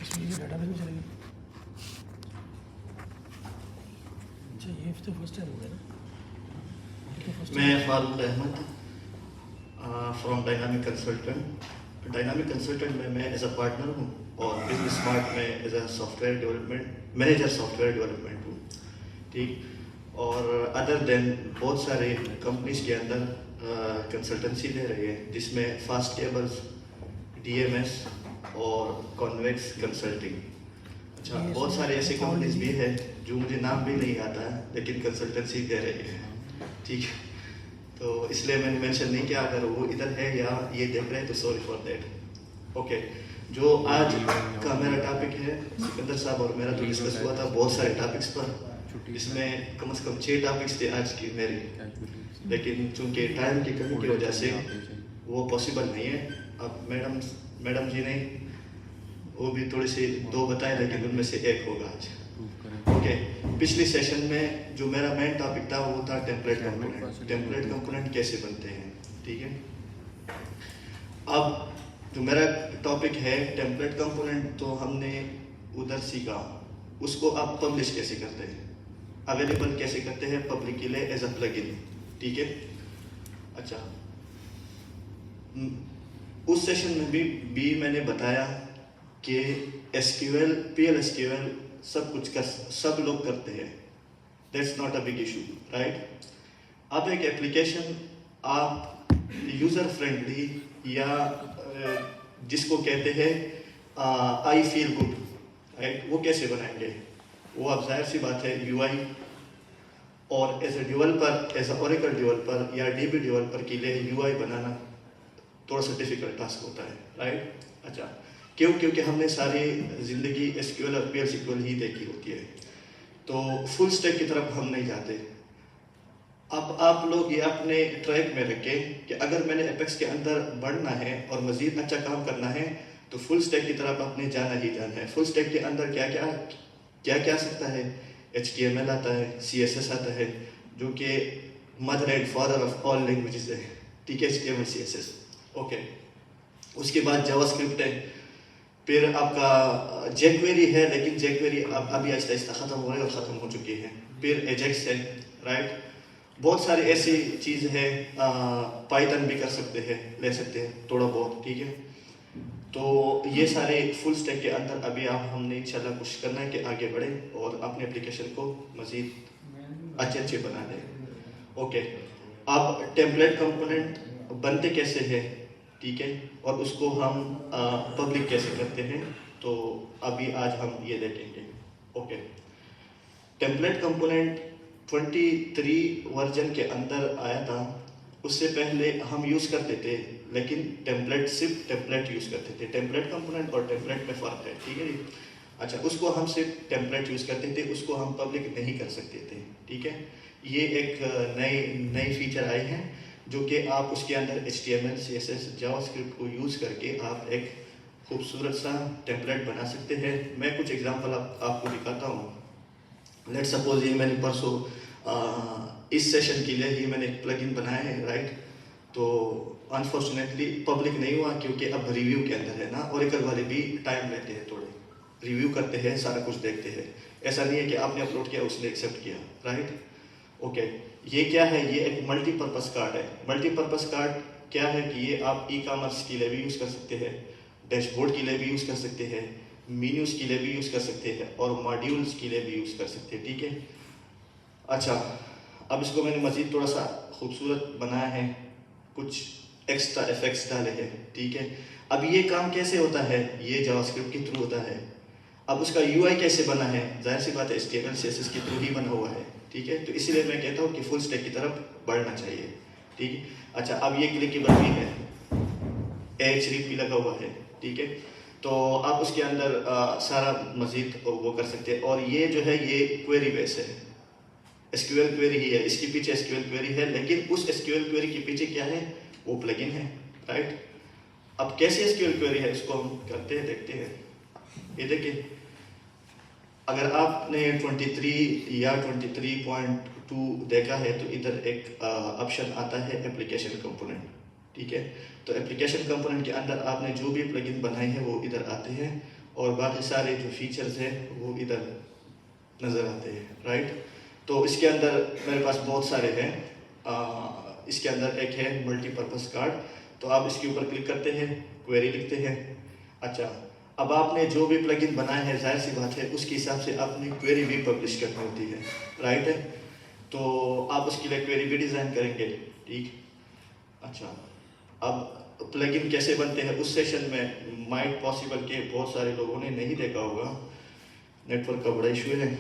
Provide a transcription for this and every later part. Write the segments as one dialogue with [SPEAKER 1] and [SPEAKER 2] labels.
[SPEAKER 1] इसमें ये डाटा भी चलेगी। अच्छा ये तो फर्स्ट टाइम हो गया ना? ये तो फर्स्ट
[SPEAKER 2] मैं
[SPEAKER 1] time.
[SPEAKER 2] Farooq Ahmed from Dynamic Consultant. Dynamic Consultant में मैं एज अ पार्टनर हूँ और बिजनेस स्मार्ट में as a software development manager software development हूँ, ठीक। और अदर देन बहुत सारे कंपनीज के अंदर कंसल्टेंसी दे रही है, जिसमें फास्ट केबल्स, डीएमएस और कॉन्वेक्स कंसल्टिंग। अच्छा,
[SPEAKER 1] ये
[SPEAKER 2] बहुत सारे ऐसे
[SPEAKER 1] इसमें
[SPEAKER 2] कंपनीज भी
[SPEAKER 1] already-
[SPEAKER 2] है जो मुझे नाम भी नहीं आता है, लेकिन कंसल्टेंसी दे रही है, ठीक है। तो इसलिए मैंने मेंशन नहीं किया, अगर वो इधर है या ये देख रहे हैं तो सॉरी फॉर दैट। ओके, जो आज का मेरा टॉपिक है, सिकंदर साहब और मेरा तो डिस्कस हुआ था बहुत सारे टॉपिक्स पर, इसमें कम से कम 6 टॉपिक्स थे आज की मेरी, लेकिन चूंकि टाइम की कमी की वजह से वो पॉसिबल नहीं है। अब मैडम जी ने वो भी थोड़ी सी 2 बताए, लेकिन उनमें से एक होगा आज। ओके, पिछली सेशन में जो मेरा मेन टॉपिक था वो था टेम्पलेट कंपोनेंट। टेम्पलेट कंपोनेंट कैसे बनते हैं, ठीक है। अब जो मेरा टॉपिक है टेम्पलेट कंपोनेंट, तो हमने उधर सीखा, उसको आप पब्लिश कैसे करते हैं, अवेलेबल कैसे करते हैं पब्लिक के लिए एज अ प्लगइन, ठीक है। अच्छा, उस सेशन में भी मैंने बताया कि एसक्यूएल, पीएल एसक्यूएल सब लोग करते हैं, that's not a big issue, right. अब एक एप्लीकेशन आप यूज़र फ्रेंडली या जिसको कहते हैं आई फील गुड, राइट, वो कैसे बनाएंगे। वो अब जाहिर सी बात है यूआई और as a developer, as a Oracle developer या डीबी डेवलपर के लिए यूआई बनाना थोड़ा सा डिफिकल्ट टास्क होता है, राइट। अच्छा, क्योंकि हमने सारी ज़िंदगी एसक्यूएल और पीएल सीक्वल ही देखी होती है, तो फुल स्टैक की तरफ हम नहीं जाते। अब आप लोग ये अपने ट्रैक में रखें कि अगर मैंने एपेक्स के अंदर बढ़ना है और मज़ीद अच्छा काम करना है तो फुल स्टैक की तरफ आपने जाना ही जाना है। फुल स्टैक के अंदर क्या क्या आ सकता है, HTML आता है, CSS आता है, जो कि mother and father of all languages है, ठीक है, HTML CSS। ओके, उसके बाद जावास्क्रिप्ट है, फिर आपका जेक्वेरी है, लेकिन जेक्वेरी अब अभी आहिस्ता आहिस्ता ख़त्म हो रही है और ख़त्म हो चुकी है। फिर एजेक्स है, राइट। बहुत सारी ऐसी चीज़ है, पाइथन भी कर सकते हैं, ले सकते हैं थोड़ा बहुत, ठीक है। तो ये सारे फुल स्टैक के अंदर अभी हमने इंशाल्लाह कोशिश करना है कि आगे बढ़े और अपने एप्लीकेशन को मज़ीद अच्छे बना दें। ओके, अब टेम्पलेट कंपोनेंट बनते कैसे हैं, ठीक है, और उसको हम पब्लिक कैसे करते हैं, तो अभी आज हम ये देखेंगे। ओके, टेम्पलेट कंपोनेंट 23 वर्जन के अंदर आया था। उससे पहले हम यूज़ करते थे, लेकिन सिर्फ टेम्पलेट यूज़ करते थे। टेम्पलेट कंपोनेंट और टेम्पलेट में फ़र्क है, ठीक है जी। अच्छा, उसको हम सिर्फ टेम्पलेट यूज़ करते थे, उसको हम पब्लिक नहीं कर सकते थे, ठीक है। ये एक नई फीचर आई है, जो कि आप उसके अंदर HTML, CSS, जावास्क्रिप्ट को यूज़ करके आप एक खूबसूरत सा टेम्पलेट बना सकते हैं। मैं कुछ एग्जांपल आपको दिखाता हूँ। लेट सपोज ये मैंने परसों इस सेशन के लिए ही मैंने एक प्लगइन बनाया है, राइट। तो अनफॉर्चुनेटली पब्लिक नहीं हुआ, क्योंकि अब रिव्यू के अंदर है ना, ओरेकल वाले भी टाइम लेते हैं, थोड़े रिव्यू करते हैं, सारा कुछ देखते हैं। ऐसा नहीं है कि आपने अपलोड किया उसने एक्सेप्ट किया, राइट। ओके, ये क्या है, ये एक मल्टीपर्पज़ कार्ड है। मल्टीपर्पज़ कार्ड क्या है कि ये आप ई-कॉमर्स के लिए भी यूज़ कर सकते हैं, डैशबोर्ड के लिए भी यूज़ कर सकते हैं, मेन्यूज़ के लिए भी यूज़ कर सकते हैं और मॉड्यूल्स के लिए भी यूज़ कर सकते हैं, ठीक है। अच्छा, अब इसको मैंने मज़ीद थोड़ा सा खूबसूरत बनाया है, कुछ एक्स्ट्रा इफेक्ट्स डाले हैं, ठीक है। अब ये काम कैसे होता है, ये जावास्क्रिप्ट के थ्रू होता है। अब उसका UI कैसे बना है, जाहिर सी बात है HTML CSS के थ्रू ही बना हुआ है, ठीक है। तो इसीलिए मैं कहता हूँ कि फुल स्टैक की तरफ बढ़ना चाहिए, ठीक है। अच्छा, अब ये क्लिकेबल भी है, Href लगा हुआ है, ठीक है। तो आप उसके अंदर सारा मज़ीद वो कर सकते हैं। और ये जो है ये क्वेरी बेस है, SQL क्वेरी ही है, इसके पीछे SQL क्वेरी है, लेकिन उस SQL क्वेरी के पीछे क्या है, वो प्लगइन है, राइट। अब कैसे SQL क्वेरी है, इसको हम करते हैं, देखते हैं। ये देखिए, अगर आपने 23 या 23.2 देखा है, तो इधर एक ऑप्शन आता है एप्लीकेशन कंपोनेंट, ठीक है। तो एप्लीकेशन कंपोनेंट के अंदर आपने जो भी प्लगइन बनाए हैं वो इधर आते हैं और बाकी सारे जो फीचर्स हैं वो इधर नज़र आते हैं, राइट। तो इसके अंदर मेरे पास बहुत सारे हैं। इसके अंदर एक है मल्टीपर्पज़ कार्ड, तो आप इसके ऊपर क्लिक करते हैं, क्वेरी लिखते हैं। अच्छा, अब आपने जो भी प्लगइन बनाए हैं जाहिर सी बात है उसके हिसाब से आपने क्वेरी भी पब्लिश करनी होती है, राइट है। तो आप उसके लिए क्वेरी भी डिज़ाइन करेंगे, ठीक। अच्छा, अब प्लगइन कैसे बनते हैं उस सेशन में माइट पॉसिबल के बहुत सारे लोगों ने नहीं देखा होगा, नेटवर्क का बड़ा इशू है।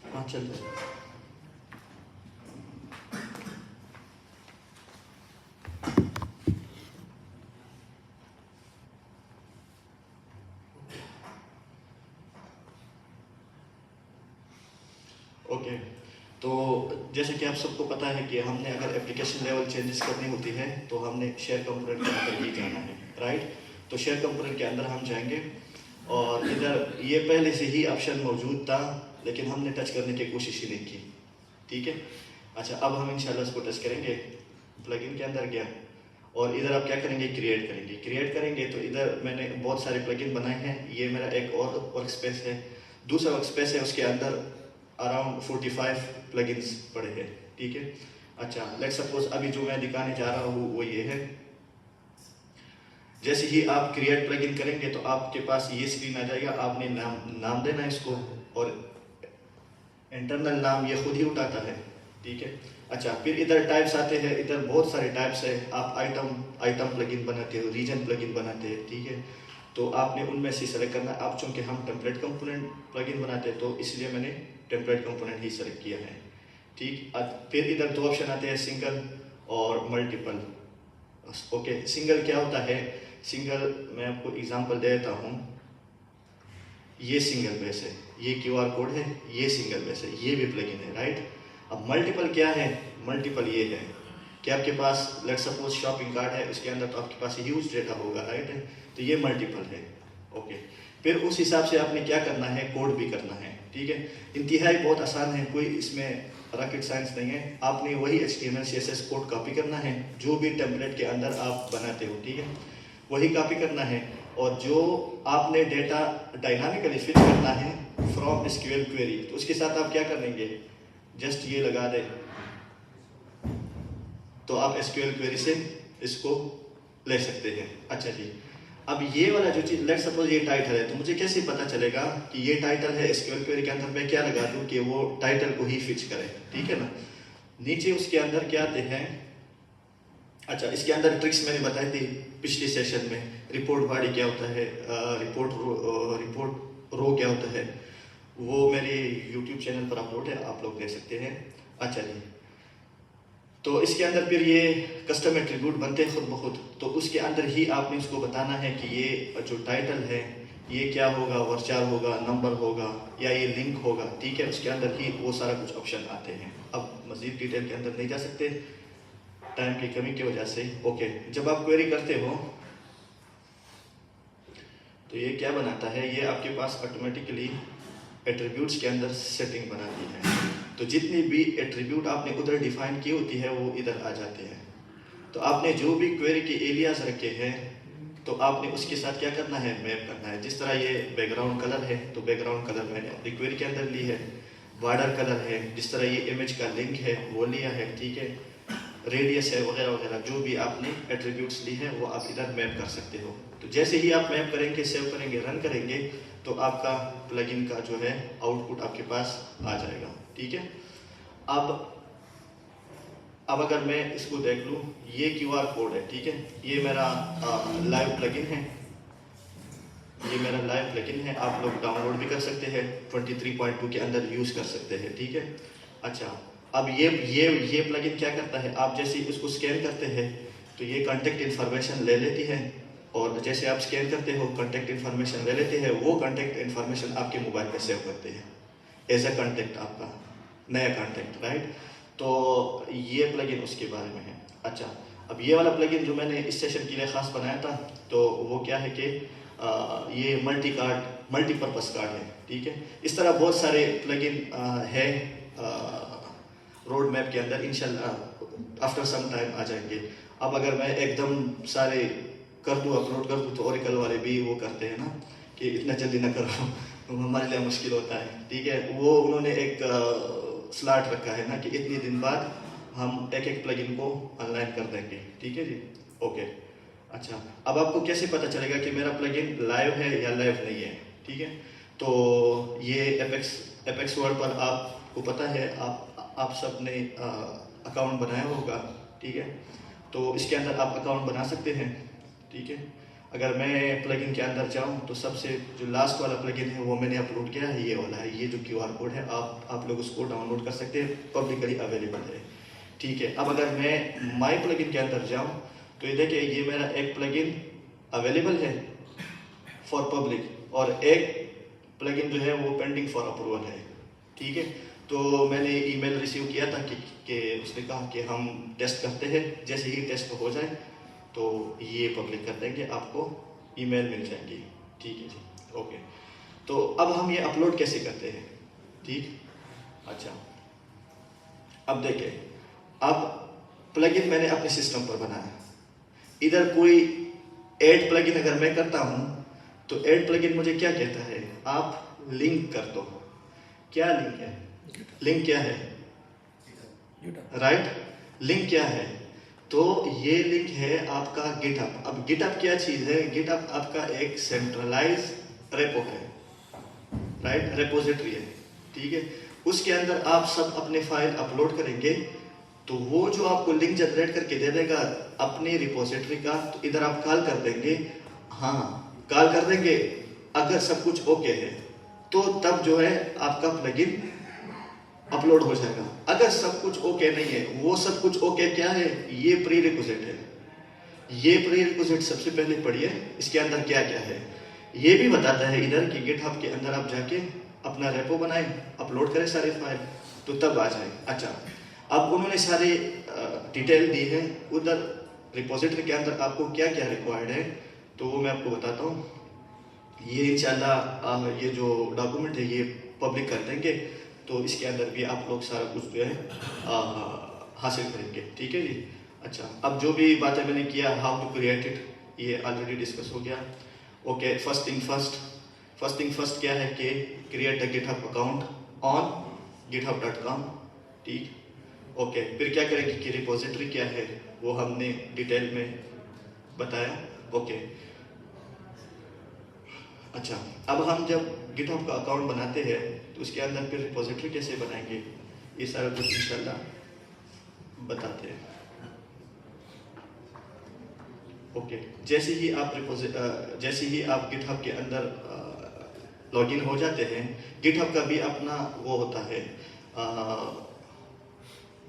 [SPEAKER 2] हाँ चल रहा है। ओके, तो जैसे कि आप सबको पता है कि हमने अगर एप्लीकेशन लेवल चेंजेस करनी होती है तो हमने शेयर कंपोनेंट के अंदर ही जाना है, राइट। तो शेयर कंपोनेंट के अंदर हम जाएंगे और इधर ये पहले से ही ऑप्शन मौजूद था लेकिन हमने टच करने की कोशिश ही नहीं की, ठीक है। अच्छा, अब हम इंशाल्लाह इसको टच करेंगे। प्लगइन के अंदर गया और इधर आप क्या करेंगे, क्रिएट करेंगे। तो इधर मैंने बहुत सारे प्लगइन बनाए हैं। ये मेरा एक और वर्क स्पेस है, दूसरा वर्क स्पेस है, उसके अंदर अराउंड 45 प्लगइन्स पड़े हैं, ठीक है। अच्छा, लेट सपोज अभी जो मैं दिखाने जा रहा हूँ वो ये है। जैसे ही आप क्रिएट प्लगइन करेंगे तो आपके पास ये स्क्रीन आ जाएगा। आपने नाम देना है इसको और इंटरनल नाम ये खुद ही उठाता है, ठीक है। अच्छा, फिर इधर टाइप्स आते हैं। इधर बहुत सारे टाइप्स है। आप आइटम प्लगइन बनाते हो, रीजन प्लगइन बनाते हैं, ठीक है। तो आपने उनमें से सेलेक्ट करना है। आप चूंकि हम टेम्पलेट कंपोनेंट प्लगइन बनाते हैं तो इसलिए मैंने टेम्पलेट कंपोनेंट ही सेलेक्ट किया है, ठीक। फिर इधर दो ऑप्शन आते हैं, सिंगल और मल्टीपल। ओके, सिंगल क्या होता है? सिंगल मैं आपको एग्जांपल दे देता हूँ। ये सिंगल बेस है, ये QR कोड है, ये सिंगल बेस है, ये भी प्लगइन है, राइट। अब मल्टीपल क्या है? मल्टीपल ये है कि आपके पास लेट सपोज शॉपिंग कार्ट है, उसके अंदर तो आपके पास ह्यूज डेटा होगा, राइट है। तो ये मल्टीपल है, ओके। फिर उस हिसाब से आपने क्या करना है, कोड भी करना है, ठीक है। इंतहाई बहुत आसान है, कोई इसमें रॉकेट साइंस नहीं है। आपने वही HTML CSS कोड कॉपी करना है जो भी टेम्पलेट के अंदर आप बनाते हो, ठीक है, वही कॉपी करना है। और जो आपने डेटा डायनामिकली फिट करना है फ्रॉम SQL क्वेरी, तो उसके साथ आप क्या करेंगे, जस्ट ये लगा दे तो आप SQL क्वेरी से इसको ले सकते हैं। अच्छा जी, अब ये वाला जो चीज़, लेट सपोज ये टाइटल है, तो मुझे कैसे पता चलेगा कि ये टाइटल है? SQL क्वेरी के अंदर मैं क्या लगा दूं कि वो टाइटल को ही फिच करे, ठीक है ना। नीचे उसके अंदर क्या आते हैं। अच्छा, इसके अंदर ट्रिक्स मैंने बताई थी पिछले सेशन में। रिपोर्ट बॉडी क्या होता है, रिपोर्ट रो क्या होता है, वो मेरे YouTube चैनल पर अपलोड है, आप लोग देख सकते हैं। अच्छा जी, तो इसके अंदर फिर ये कस्टम एट्रीब्यूट बनते हैं खुद ब खुद। तो उसके अंदर ही आपने उसको बताना है कि ये जो टाइटल है ये क्या होगा, वर्चार होगा, नंबर होगा या ये लिंक होगा, ठीक है। उसके अंदर ही वो सारा कुछ ऑप्शन आते हैं। अब मज़ीद डिटेल के अंदर नहीं जा सकते टाइम की कमी की वजह से। ओके, जब आप क्वेरी करते हो तो ये क्या बनाता है, ये आपके पास ऑटोमेटिकली एट्रीब्यूट्स के अंदर सेटिंग बनाती है। तो जितनी भी एट्रीब्यूट आपने उधर डिफाइन की होती है वो इधर आ जाते हैं। तो आपने जो भी क्वेरी के एरियाज रखे हैं तो आपने उसके साथ क्या करना है, मैप करना है। जिस तरह ये बैकग्राउंड कलर है तो बैकग्राउंड कलर मैंने अपनी क्वेरी के अंदर ली है। बॉर्डर कलर है, जिस तरह ये इमेज का लिंक है वो लिया है, ठीक है। रेडियस है, वगैरह वगैरह जो भी आपने एट्रीब्यूट्स ली है वो आप इधर मैप कर सकते हो। तो जैसे ही आप मैप करेंगे, सेव करेंगे, रन करेंगे तो आपका प्लगइन का जो है आउटपुट आपके पास आ जाएगा, ठीक है। अब अगर मैं इसको देख लूँ, ये QR कोड है, ठीक है। ये मेरा लाइव प्लगइन है, ये मेरा लाइव प्लगइन है। आप लोग डाउनलोड भी कर सकते हैं, 23.2 के अंदर यूज़ कर सकते हैं, ठीक है। अच्छा, अब ये प्लगइन क्या करता है, आप जैसे इसको स्कैन करते हैं तो ये कॉन्टेक्ट इन्फॉर्मेशन ले लेती है। और जैसे आप स्कैन करते हो कॉन्टेक्ट इन्फॉर्मेशन ले लेते हैं, वो कॉन्टेक्ट इन्फॉर्मेशन आपके मोबाइल पर सेव करते हैं एज अ कॉन्टेक्ट, आपका नया कॉन्टेक्ट, राइट। तो ये प्लगइन उसके बारे में है। अच्छा, अब ये वाला प्लगइन जो मैंने इस सेशन के लिए ख़ास बनाया था तो वो क्या है कि ये मल्टीपर्पज़ कार्ड है, ठीक है। इस तरह बहुत सारे प्लगइन है रोड मैप के अंदर, इंशाल्लाह आफ्टर सम टाइम आ जाएंगे। अब अगर मैं एकदम सारे कर दूँ, अपलोड कर दूँ, तो ओरेकल वाले भी वो करते हैं ना कि इतना जल्दी ना करो, तो हमारे लिए मुश्किल होता है, ठीक है। वो उन्होंने एक स्लॉट रखा है ना कि इतने दिन बाद हम एक एक प्लगइन को ऑनलाइन कर देंगे, ठीक है जी, ओके। अच्छा, अब आपको कैसे पता चलेगा कि मेरा प्लगइन लाइव है या लाइव नहीं है, ठीक है। तो ये एपेक्स वर्ल्ड पर आपको पता है, आप सब ने अकाउंट बनाया होगा, ठीक है। तो इसके अंदर आप अकाउंट बना सकते हैं, ठीक है। अगर मैं प्लगइन के अंदर जाऊं तो सबसे जो लास्ट वाला प्लगइन है वो मैंने अपलोड किया है, ये वाला है, ये जो QR कोड है, आप लोग उसको डाउनलोड कर सकते हैं, पब्लिकली अवेलेबल है, ठीक है। अब अगर मैं माई प्लगइन के अंदर जाऊं तो ये देखिए, ये मेरा एक प्लगइन अवेलेबल है फॉर पब्लिक और एक प्लगइन जो है वो पेंडिंग फॉर अप्रूवल है, ठीक है। तो मैंने ईमेल रिसीव किया था कि उसने कहा कि हम टेस्ट करते हैं, जैसे ही टेस्ट हो जाए तो ये पब्लिक कर देंगे, आपको ईमेल मिल जाएगी, ठीक है जी, ओके। तो अब हम ये अपलोड कैसे करते हैं, ठीक। अच्छा, अब देखिए, अब प्लगइन मैंने अपने सिस्टम पर बनाया, इधर कोई ऐड प्लगइन अगर मैं करता हूं तो ऐड प्लगइन मुझे क्या कहता है, आप लिंक कर दो। क्या लिंक है, लिंक क्या है, राइट, लिंक क्या है, तो ये लिंक है आपका गिटहब। अब गिटहब क्या चीज है, गिटहब आपका एक सेंट्रलाइज रेपो है, राइट, रेपोजिटरी है, ठीक है। उसके अंदर आप सब अपने फाइल अपलोड करेंगे, तो वो जो आपको लिंक जनरेट करके दे देगा अपने रिपोजिटरी का, तो इधर आप कॉल कर देंगे, हाँ कॉल कर देंगे, अगर सब कुछ ओके है तो तब जो है आपका प्लगइन अपलोड हो जाएगा। अगर सब कुछ ओके नहीं है, वो सब कुछ ओके क्या है, ये प्री रिक्विजिट है, ये प्री रिक्विजिट सबसे पहले पढ़िए, इसके अंदर क्या क्या है, ये भी बताता है इधर कि गिटहब के अंदर आप जाके अपना रेपो बनाएं, अपलोड करें सारे फाइल, तो तब आ जाए। अच्छा, अब उन्होंने सारे डिटेल दी है, उधर रिपोजिटरी के अंदर आपको क्या क्या रिक्वायर्ड है, तो वो मैं आपको बताता हूँ। ये इंशाल्लाह ये जो डॉक्यूमेंट है ये पब्लिक कर देंगे, तो इसके अंदर भी आप लोग सारा कुछ जो है हासिल करेंगे, ठीक है जी। अच्छा, अब जो भी बातें मैंने किया, हाउ टू क्रिएट इट, ये ऑलरेडी डिस्कस हो गया, ओके। फर्स्ट थिंग फर्स्ट क्या है कि create the GitHub account on github.com, ठीक, ओके। फिर क्या करेंगे कि रिपोजिटरी क्या है वो हमने डिटेल में बताया, ओके। अच्छा, अब हम जब गिटहब का अकाउंट बनाते हैं तो उसके अंदर फिर रिपोजिटरी कैसे बनाएंगे, ये सारा कुछ इंशाल्लाह बताते हैं, ओके। जैसे ही आप गिटहब के अंदर लॉगिन हो जाते हैं, गिटहब का भी अपना वो होता है,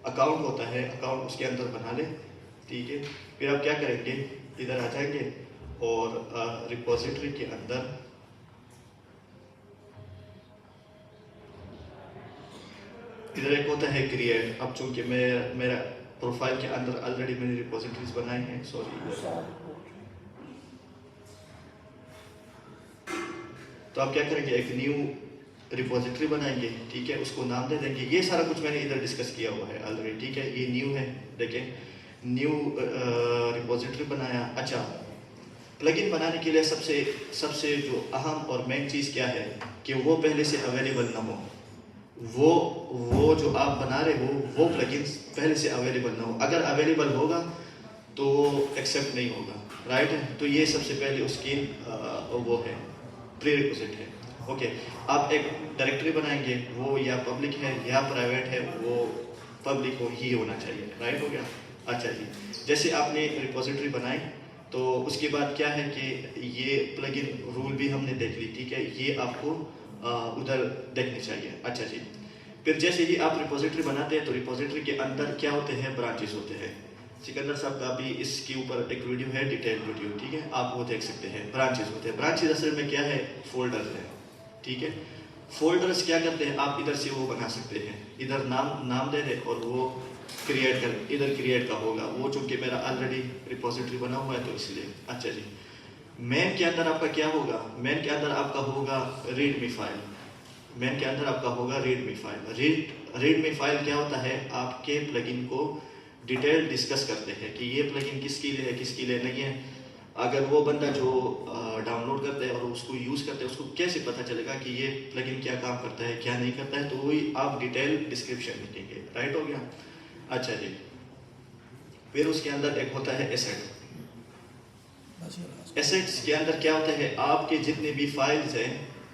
[SPEAKER 2] अकाउंट होता है, अकाउंट उसके अंदर बना ले, ठीक है। फिर आप क्या करेंगे, इधर आ जाएंगे और रिपोजिटरी के अंदर इधर एक होता है क्रिएट। अब चूंकि मेरा प्रोफाइल के अंदर ऑलरेडी मैंने रिपोजिटरीज बनाए हैं, सॉरी, तो आप क्या करेंगे, एक न्यू रिपोजिटरी बनाएंगे, ठीक है, उसको नाम दे देंगे। ये सारा कुछ मैंने इधर डिस्कस किया हुआ है ऑलरेडी, ठीक है, ये न्यू है, देखें, न्यू रिपोजिटरी बनाया। अच्छा, प्लगइन बनाने के लिए सबसे जो अहम और मेन चीज़ क्या है कि वो पहले से अवेलेबल ना हो, वो जो आप बना रहे हो वो प्लगइन पहले से अवेलेबल ना हो। अगर अवेलेबल होगा तो एक्सेप्ट नहीं होगा, राइट है। तो ये सबसे पहले उसकी वो है, प्री रिक्विजिट है, ओके। आप एक डायरेक्टरी बनाएंगे, वो या पब्लिक है या प्राइवेट है, वो पब्लिक हो ही होना चाहिए, राइट हो गया। अच्छा जी, जैसे आपने रिपोजिटरी बनाई तो उसके बाद क्या है कि ये प्लगइन रूल भी हमने देख ली, ठीक है, ये आपको उधर देखनी चाहिए। अच्छा जी, फिर जैसे ही आप रिपोजिटरी बनाते हैं तो रिपोजिटरी के अंदर क्या होते हैं, ब्रांचेस होते हैं। सिकंदर साहब का भी इसके ऊपर एक वीडियो है, डिटेल वीडियो, ठीक है, आप वो देख सकते हैं। ब्रांचेस होते हैं, ब्रांचेस असल में क्या है, फोल्डर्स है, ठीक है। फोल्डर्स क्या करते हैं, आप इधर से वो बना सकते हैं, इधर नाम दे दे और वो क्रिएट कर, इधर क्रिएट का होगा वो, चूंकि मेरा ऑलरेडी रिपोजिटरी बना हुआ है तो इसलिए। अच्छा जी, मेन के अंदर आपका क्या होगा, मेन के अंदर आपका होगा रीडमी फाइल, मेन के अंदर आपका होगा रीडमी फाइल। रीडमी फाइल क्या होता है, आपके प्लगइन को डिटेल डिस्कस करते हैं कि ये प्लगइन किसके लिए है, किसके लिए नहीं है। अगर वो बंदा जो डाउनलोड करता है और उसको यूज़ करता है, उसको कैसे पता चलेगा कि ये प्लगइन क्या काम करता है, क्या नहीं करता है, तो वही आप डिटेल डिस्क्रिप्शन लिखेंगे। राइट हो गया। अच्छा जी, फिर उसके अंदर एक होता है एसेट।
[SPEAKER 1] बस ये last।
[SPEAKER 2] एसेट्स के अंदर क्या होता है, आपके जितने भी फाइल्स हैं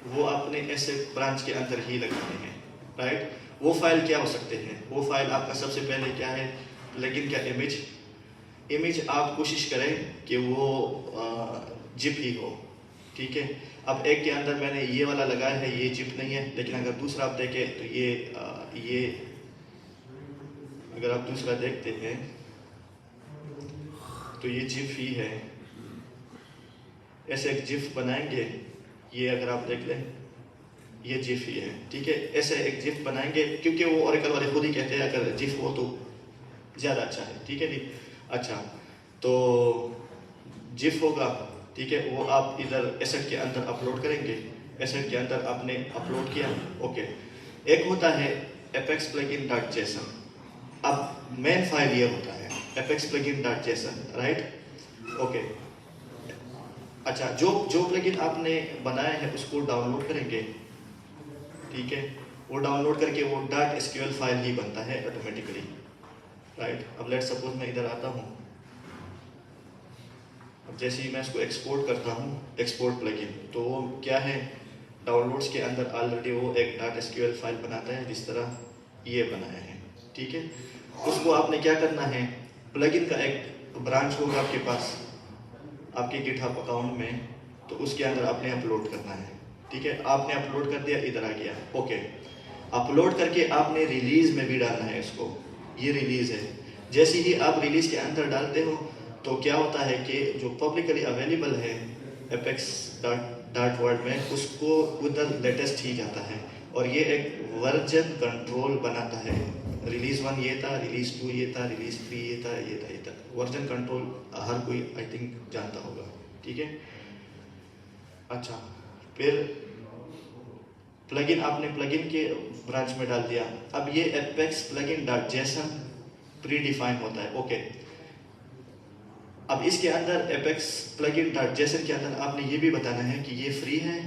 [SPEAKER 2] वो अपने एसेट ब्रांच के अंदर ही लगते हैं। राइट, वो फाइल क्या हो सकते हैं, वो फाइल आपका सबसे पहले क्या है, प्लगइन का इमेज आप कोशिश करें कि वो जिप ही हो। ठीक है, अब एक के अंदर मैंने ये वाला लगाया है, ये जिप नहीं है, लेकिन अगर दूसरा आप देखें तो ये अगर आप दूसरा देखते हैं तो ये जिप ही है। ऐसे एक जिप बनाएंगे, ये अगर आप देख लें ये जिप ही है। ठीक है, ऐसे एक जिप बनाएंगे, क्योंकि वो ओरेकल वाले खुद ही कहते हैं अगर जिप हो तो ज़्यादा अच्छा है। ठीक है जी। अच्छा, तो जिप होगा, ठीक है, वो आप इधर एसेट के अंदर अपलोड करेंगे। एसेट के अंदर आपने अपलोड किया, ओके। एक होता है apex plugin.json। अब मेन फाइल ये होता है apex plugin.json, राइट, ओके। अच्छा, जो प्लगइन आपने बनाया है उसको डाउनलोड करेंगे। ठीक है, वो डाउनलोड करके वो .sql फाइल ही बनता है ऑटोमेटिकली। राइट, अब लेट्स सपोज मैं इधर आता हूँ, अब जैसे ही मैं इसको एक्सपोर्ट करता हूँ, एक्सपोर्ट प्लगइन, तो वो क्या है, डाउनलोड्स के अंदर ऑलरेडी वो एक .sql फाइल बनाता है जिस तरह ये बनाया है। ठीक है, उसको आपने क्या करना है, प्लगइन का एक ब्रांच होगा आपके पास आपके गिटहब अकाउंट में, तो उसके अंदर आपने अपलोड करना है। ठीक है, आपने अपलोड कर दिया, इधर आ गया, ओके। अपलोड करके आपने रिलीज में भी डालना है इसको, ये रिलीज है। जैसे ही आप रिलीज के अंदर डालते हो तो क्या होता है कि जो पब्लिकली अवेलेबल है apex.world में, उसको उधर लेटेस्ट ही जाता है और ये एक वर्जन कंट्रोल बनाता है। रिलीज 1 ये था, रिलीज 2 ये था, रिलीज 3 ये था, ये था। वर्जन कंट्रोल हर कोई आई थिंक जानता होगा। ठीक है, अच्छा, फिर प्लगइन आपने प्लगइन के ब्रांच में डाल दिया। अब ये apex plugin.json प्री डिफाइन होता है, ओके। अब इसके अंदर apex plugin.json के अंदर आपने ये भी बताना है कि ये फ्री है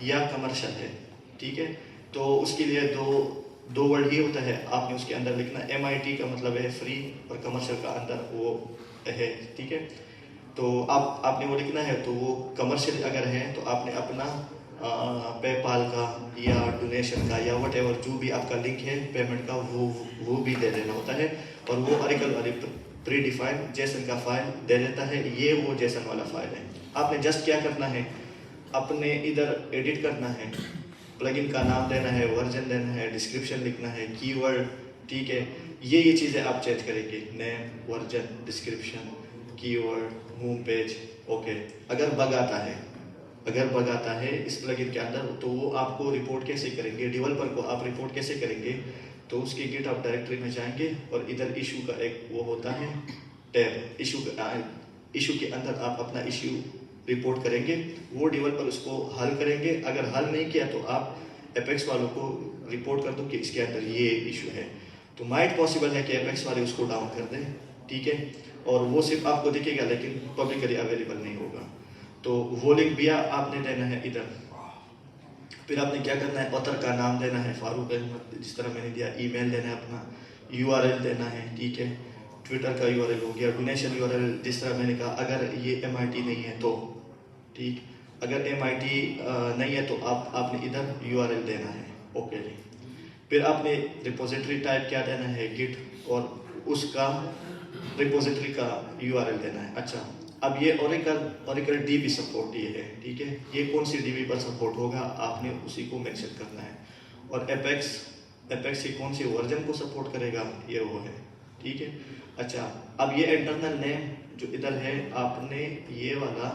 [SPEAKER 2] या कमर्शियल है। ठीक है, तो उसके लिए दो वर्ड ये होता है, आपने उसके अंदर लिखना MIT का मतलब है फ्री और कमर्शियल का अंदर वो है। ठीक है, तो आपने वो लिखना है, तो वो कमर्शियल अगर है तो आपने अपना पेपाल का या डोनेशन का या व्हाटएवर जो भी आपका लिंक है पेमेंट का वो भी दे देना होता है, और वो ऑरेकल वाले प्री डिफाइंड जेसन का फाइल दे देता है। ये वो जेसन वाला फाइल है। आपने जस्ट क्या करना है, अपने इधर एडिट करना है, प्लगइन का नाम देना है, वर्जन देना है, डिस्क्रिप्शन लिखना है, कीवर्ड। ठीक है, ये चीज़ें आप चेंज करेंगे, name, version, description, keyword, home page, okay. अगर बग आता है इस प्लगइन के अंदर, तो वो आपको रिपोर्ट कैसे करेंगे, डेवलपर को आप रिपोर्ट कैसे करेंगे, तो उसकी गिटहब डायरेक्टरी में जाएंगे और इधर इशू का एक वो होता है टैब, इशू के अंदर आप अपना इशू रिपोर्ट करेंगे, वो डेवलपर उसको हल करेंगे। अगर हल नहीं किया तो आप एपेक्स वालों को रिपोर्ट कर दो कि इसके अंदर ये इशू है, तो माइट पॉसिबल है कि एपेक्स वाले उसको डाउन कर दें। ठीक है, और वो सिर्फ आपको दिखेगा लेकिन पब्लिकली अवेलेबल नहीं होगा। तो वो लिंक भी आपने देना है इधर। फिर आपने क्या करना है, ऑथर का नाम देना है फारूक अहमद, जिस तरह मैंने दिया, ईमेल देना है, अपना URL देना है। ठीक है, ट्विटर का URL हो गया, डोनेशन URL जिस तरह मैंने कहा। अगर ये MIT नहीं है तो ठीक, अगर MIT नहीं है तो आपने इधर URL देना है, ओके जी। फिर आपने रिपोजिटरी टाइप क्या देना है, गिट, और उसका रिपोजिटरी का URL देना है। अच्छा, अब ये ओरेकल DB सपोर्ट ये है। ठीक है, ये कौन सी DB पर सपोर्ट होगा आपने उसी को मेंशन करना है, और एपेक्स के कौन से वर्जन को सपोर्ट करेगा ये वो है। ठीक है, अच्छा, अब ये इंटरनल नेम जो इधर है, आपने ये वाला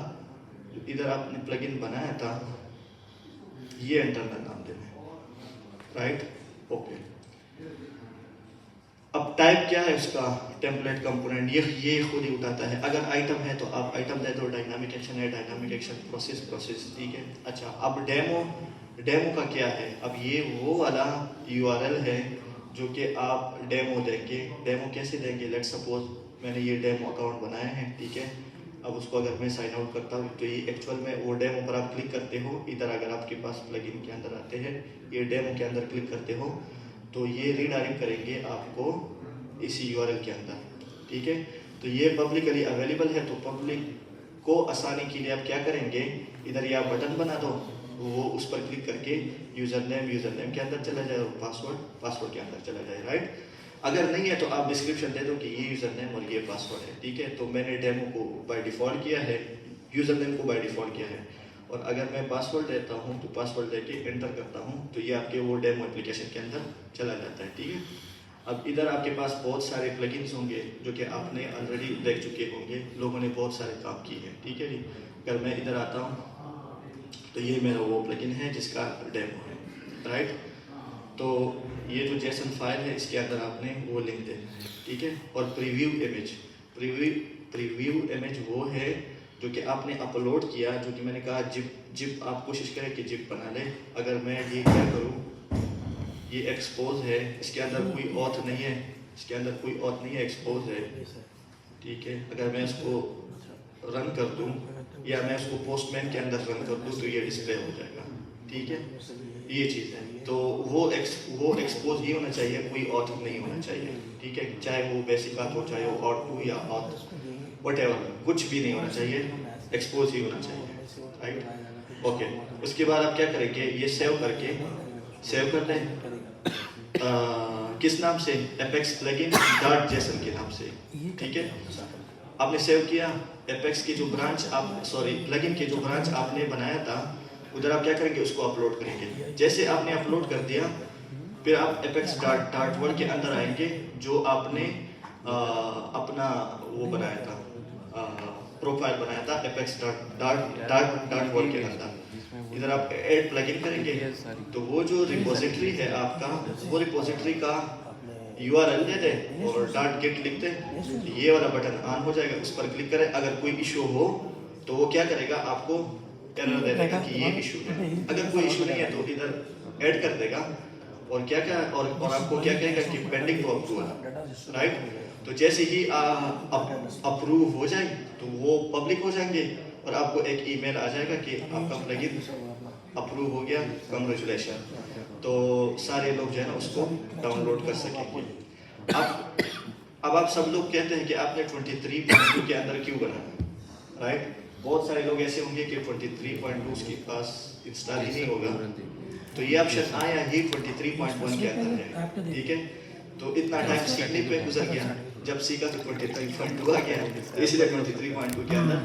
[SPEAKER 2] जो इधर आपने प्लगइन बनाया था, ये इंटरनल नाम देना है, राइट, ओके। अब टाइप क्या है उसका, टेम्पलेट कंपोनेंट, ये खुद ही उठाता है। अगर आइटम है तो आप आइटम दे दो, डायनामिक एक्शन है डायनामिक एक्शन, प्रोसेस, ठीक है। अच्छा, अब डेमो का क्या है, अब ये वो वाला यूआरएल है जो कि आप डेमो देंगे। डेमो कैसे देंगे, लेट्स सपोज मैंने ये डेमो अकाउंट बनाया है, ठीक है। अब उसको अगर मैं साइन आउट करता हूँ तो ये एक्चुअल में वो डेमो पर आप क्लिक करते हो। इधर अगर आपके पास प्लगइन के अंदर आते हैं, ये डेमो के अंदर क्लिक करते हो तो ये रीडायरेक्ट करेंगे आपको इसी यूआरएल के अंदर, ठीक है। तो ये पब्लिकली अवेलेबल है, तो पब्लिक को आसानी के लिए आप क्या करेंगे, इधर ये आप बटन बना दो, वो उस पर क्लिक करके यूज़र नेम के अंदर चला जाए और पासवर्ड के अंदर चला जाए, राइट। अगर नहीं है तो आप डिस्क्रिप्शन दे दो कि ये यूज़र नेम और ये पासवर्ड है, ठीक है। तो मैंने डेमो को बाय डिफ़ॉल्ट किया है, यूज़र नेम को बाय डिफ़ॉल्ट किया है, और अगर मैं पासवर्ड देता हूँ तो पासवर्ड देके एंटर करता हूँ तो ये आपके वो डेमो एप्लीकेशन के अंदर चला जाता है, ठीक है। अब इधर आपके पास बहुत सारे प्लगइन्स होंगे जो कि आपने ऑलरेडी देख चुके होंगे, लोगों ने बहुत सारे काम किए हैं, ठीक है जी। अगर मैं इधर आता हूँ तो ये मेरा वो प्लगइन है जिसका डेमो है, राइट। तो ये जो जेसन फाइल है इसके अंदर आपने वो लिंक देना है, ठीक है। और प्रीव्यू इमेज वो है जो कि आपने अपलोड किया, जो कि मैंने कहा जिप आप कोशिश करें कि जिप बना लें। अगर मैं ये क्या करूँ, ये एक्सपोज है, इसके अंदर कोई ऑथ नहीं है, एक्सपोज है, ठीक है। अगर मैं इसको रन कर दूं या मैं इसको पोस्टमैन के अंदर रन कर दूं तो ये डिस्प्ले हो जाएगा, ठीक है। ये चीज़ है, तो वो एक्सपोज ही होना चाहिए, कोई ऑथ नहीं होना चाहिए, ठीक है। चाहे वो बेसिक ऑथ हो, चाहे वो ऑथ 2 या ऑथ व्हाटएवर, कुछ भी नहीं होना चाहिए, एक्सपोज ही होना चाहिए, राइट। ओके, उसके बाद आप क्या करेंगे, ये सेव कर दें। किस नाम से, एपेक्स प्लगइन डॉट जेसन के नाम से, ठीक है। आपने सेव किया, एपेक्स की जो ब्रांच प्लगइन के जो ब्रांच आपने बनाया था उधर आप क्या करेंगे, उसको अपलोड करेंगे। जैसे आपने अपलोड कर दिया, फिर आप एपेक्स डॉट वर्ड के अंदर आएंगे जो आपने अपना वो बनाया था, प्रोफाइल बनाया था एपेक्स डॉट वर्ड के अंदर। इधर आप ऐड प्लगइन करेंगे तो वो जो रिपोजिटरी है आपका, वो रिपोजिटरी का यूआरएल दे दें और .git लिख दें, ये वाला बटन ऑन हो जाएगा, उस पर क्लिक करें। अगर कोई इशू हो तो वो क्या करेगा, आपको एरर दे देगा कि ये इशू है। अगर कोई इशू नहीं है तो इधर ऐड कर देगा और और आपको क्या कहेगा कि पेंडिंग टू अप्रूवल, राइट। तो जैसे ही अप्रूव हो जाए तो वो पब्लिक हो जाएंगे और आपको एक ईमेल आ जाएगा कि आपका प्लगइन अप्रूव हो गया, कांग्रेचुलेशन। तो सारे लोग जो है ना उसको डाउनलोड कर सकेंगे। अब आप सब लोग कहते हैं कि आपने 23.2 के अंदर क्यों बनाना, राइट। बहुत सारे लोग ऐसे होंगे कि 23.2 उसके पास इंस्टॉल ही नहीं होगा, तो ये ऑप्शन आया ही 23.1 के अंदर है, ठीक है। तो इतना टाइम सीखने पे गुजर गया, जब सीखा तो 23.2 आ गया, तो इसलिए 23.2 के अंदर